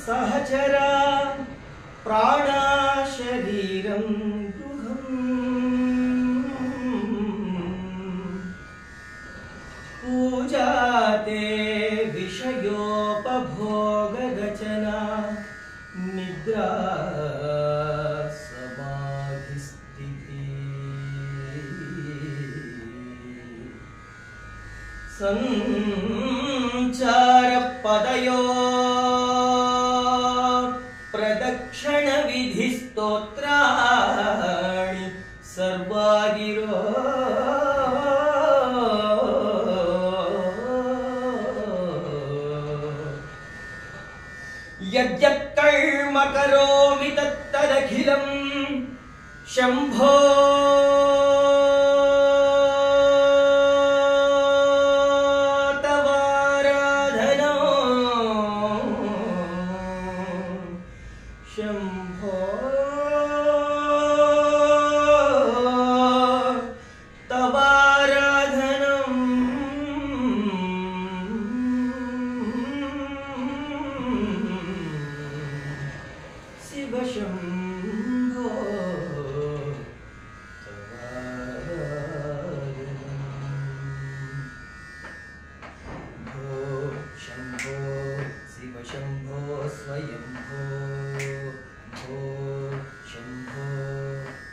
सहचरा प्राणा शरीरं पूजाते विषयोपभोगरचना निद्रा समाधिस्थितिः संचार पदयो प्रदक्षिण विधि स्तोत्राणि सर्वागिरो यद्यत्कर्म करोमि तत्तदखिलं शम्भो शम्भो तवाराधनं शिव शम्भो तवाराधनं भो शम्भो शिव शम्भो स्वयंभो भो शम्भो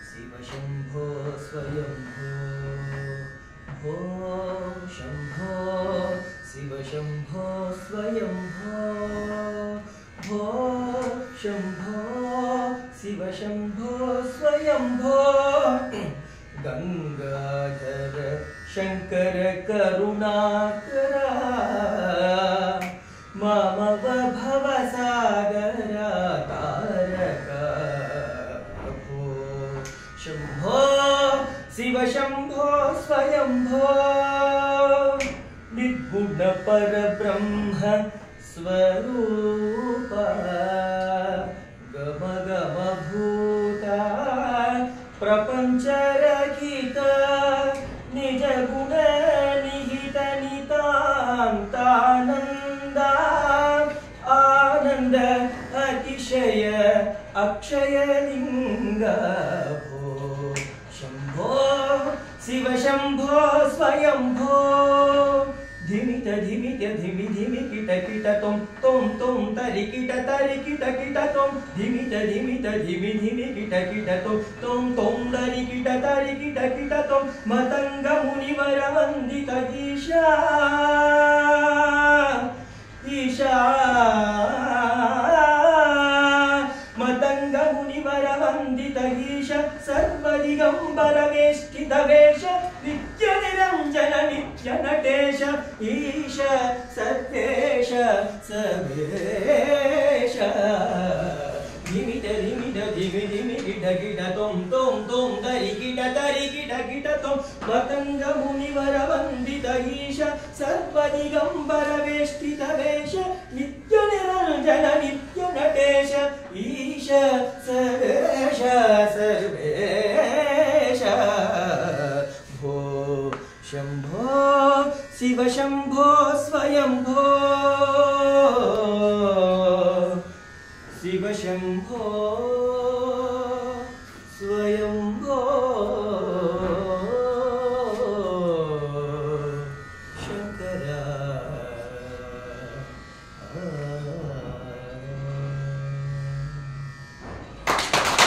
शिव शम्भो स्वयंभो भो शम्भो शिव शम्भो स्वयंभो भो शम्भो शिव शम्भो स्वयंभो गंगाधर शंकर करुणाकर मम भवसागर तारक भो शम्भो शिव शम्भो स्वयंभो निर्गुण परब्रह्म स्वरूप गम गम भूता प्रपंच रहित निज गुण निहित नितान्तानंद आनंद अतिशय अक्षय लिंग भो शम्भो शिव शम्भो स्वयंभो धिमित धिमित धिमि धिमि किट किट तुम तरि किट किट तुम धिमित धिमित धिमि धिमि किट तुम तरि किट तुम मतंग मुनिवर वंदित ईशा ईशा मतंग मुनिवर वंदित ईश सर्वदिगंबर वेष्टित वेश नित्य निरंजन नित्य नटेश ईश सर्वेश सर्वेश धिमित धिमित धिमि धिमि किट तुम तरि किट तुम मतंग मुनिवर वंदित ईश सर्वदिगंबर वेष्टित वेश नित्य निरंजन नित्य नटेश ईश सर्वेश सर्वेश भो शम्भो शिव शम्भो स्वयंभो शिव शम्भो स्वयंभो